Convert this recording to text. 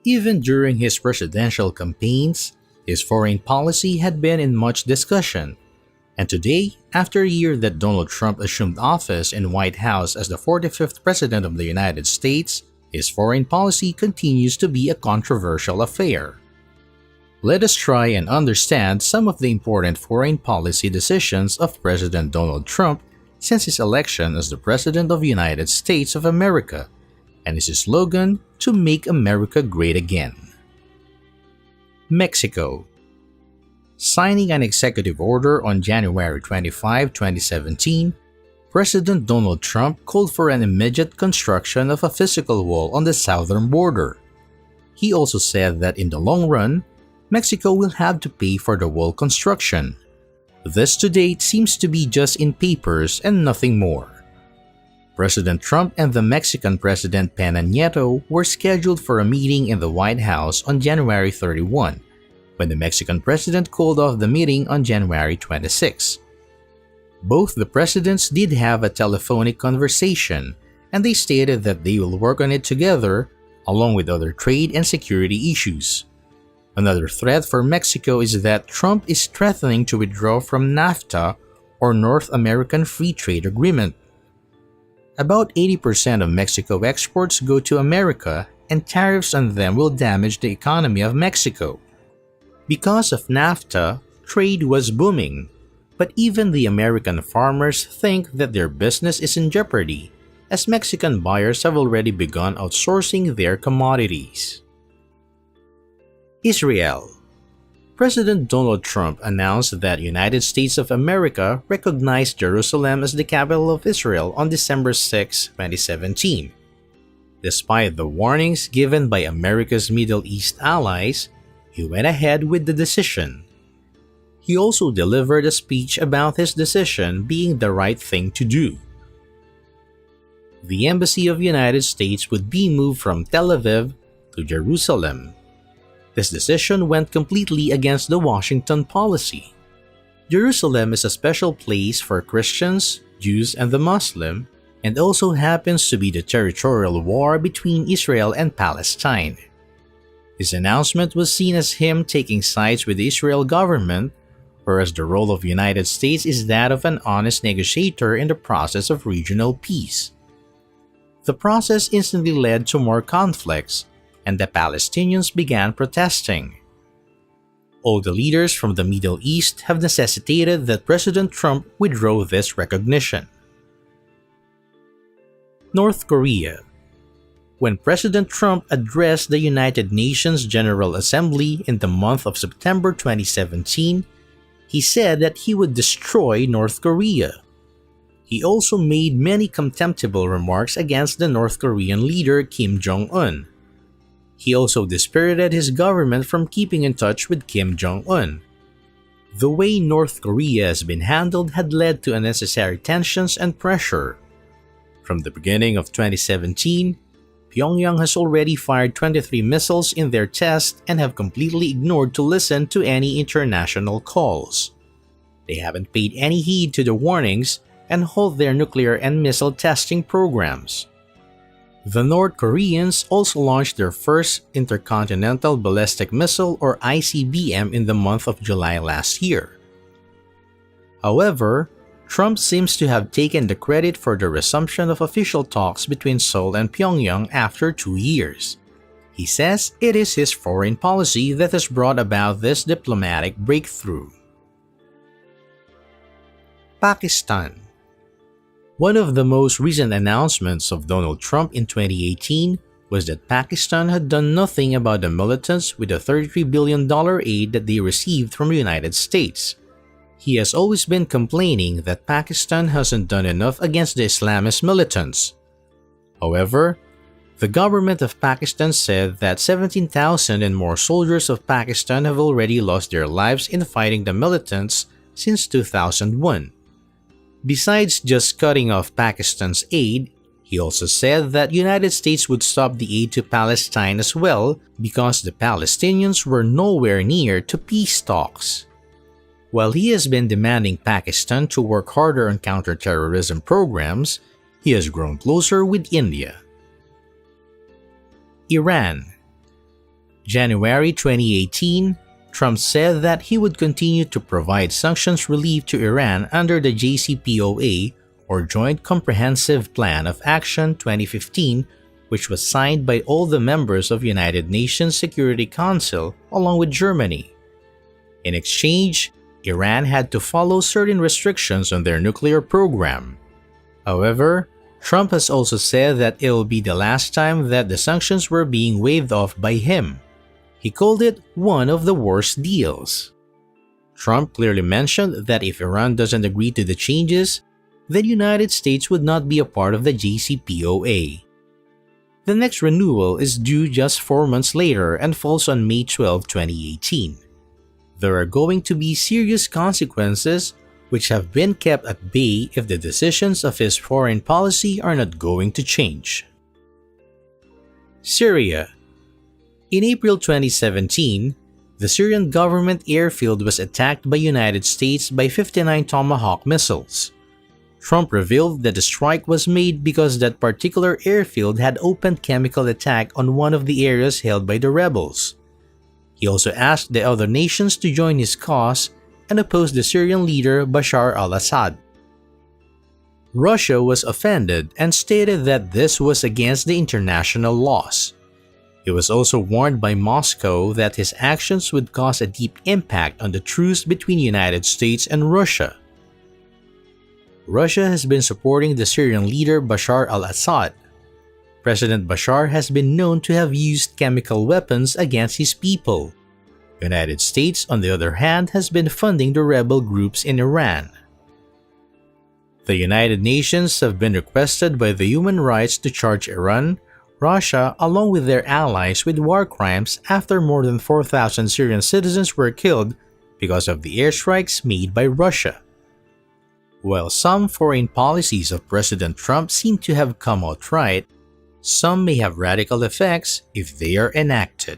Even during his presidential campaigns, his foreign policy had been in much discussion. And today, after a year that Donald Trump assumed office in White House as the 45th President of the United States, his foreign policy continues to be a controversial affair. Let us try and understand some of the important foreign policy decisions of President Donald Trump since his election as the President of the United States of America, and his slogan, "To Make America Great Again." Mexico. Signing an executive order on January 25, 2017, President Donald Trump called for an immediate construction of a physical wall on the southern border. He also said that in the long run, Mexico will have to pay for the wall construction. This to date seems to be just in papers and nothing more. President Trump and the Mexican President Peña Nieto were scheduled for a meeting in the White House on January 31, when the Mexican president called off the meeting on January 26. Both the presidents did have a telephonic conversation, and they stated that they will work on it together, along with other trade and security issues. Another threat for Mexico is that Trump is threatening to withdraw from NAFTA, or North American Free Trade Agreement. About 80% of Mexico exports go to America, and tariffs on them will damage the economy of Mexico. Because of NAFTA, trade was booming, but even the American farmers think that their business is in jeopardy, as Mexican buyers have already begun outsourcing their commodities. Israel. President Donald Trump announced that United States of America recognized Jerusalem as the capital of Israel on December 6, 2017. Despite the warnings given by America's Middle East allies, he went ahead with the decision. He also delivered a speech about his decision being the right thing to do. The Embassy of the United States would be moved from Tel Aviv to Jerusalem. This decision went completely against the Washington policy. Jerusalem is a special place for Christians, Jews, and the Muslim, and also happens to be the territorial war between Israel and Palestine. His announcement was seen as him taking sides with the Israel government, whereas the role of the United States is that of an honest negotiator in the process of regional peace. The process instantly led to more conflicts, and the Palestinians began protesting. All the leaders from the Middle East have necessitated that President Trump withdraw this recognition. North Korea. When President Trump addressed the United Nations General Assembly in the month of September 2017, he said that he would destroy North Korea. He also made many contemptible remarks against the North Korean leader Kim Jong-un. He also dispirited his government from keeping in touch with Kim Jong-un. The way North Korea has been handled had led to unnecessary tensions and pressure. From the beginning of 2017, Pyongyang has already fired 23 missiles in their test and have completely ignored to listen to any international calls. They haven't paid any heed to the warnings and halt their nuclear and missile testing programs. The North Koreans also launched their first intercontinental ballistic missile or ICBM in the month of July last year. However, Trump seems to have taken the credit for the resumption of official talks between Seoul and Pyongyang after 2 years. He says it is his foreign policy that has brought about this diplomatic breakthrough. Pakistan. One of the most recent announcements of Donald Trump in 2018 was that Pakistan had done nothing about the militants with the $33 billion aid that they received from the United States. He has always been complaining that Pakistan hasn't done enough against the Islamist militants. However, the government of Pakistan said that 17,000 and more soldiers of Pakistan have already lost their lives in fighting the militants since 2001. Besides just cutting off Pakistan's aid, he also said that the United States would stop the aid to Palestine as well because the Palestinians were nowhere near to peace talks. While he has been demanding Pakistan to work harder on counterterrorism programs, he has grown closer with India. Iran. January 2018, Trump said that he would continue to provide sanctions relief to Iran under the JCPOA, or Joint Comprehensive Plan of Action 2015, which was signed by all the members of United Nations Security Council along with Germany. In exchange, Iran had to follow certain restrictions on their nuclear program. However, Trump has also said that it will be the last time that the sanctions were being waived off by him. He called it one of the worst deals. Trump clearly mentioned that if Iran doesn't agree to the changes, then the United States would not be a part of the JCPOA. The next renewal is due just 4 months later and falls on May 12, 2018. There are going to be serious consequences which have been kept at bay if the decisions of his foreign policy are not going to change. Syria. In April 2017, the Syrian government airfield was attacked by United States by 59 Tomahawk missiles. Trump revealed that the strike was made because that particular airfield had opened chemical attack on one of the areas held by the rebels. He also asked the other nations to join his cause and oppose the Syrian leader Bashar al-Assad. Russia was offended and stated that this was against the international laws. He was also warned by Moscow that his actions would cause a deep impact on the truce between the United States and Russia. Russia has been supporting the Syrian leader Bashar al-Assad. President Bashar has been known to have used chemical weapons against his people. The United States, on the other hand, has been funding the rebel groups in Iran. The United Nations have been requested by the human rights to charge Iran, Russia, along with their allies with war crimes after more than 4,000 Syrian citizens were killed because of the airstrikes made by Russia. While some foreign policies of President Trump seem to have come out right, some may have radical effects if they are enacted.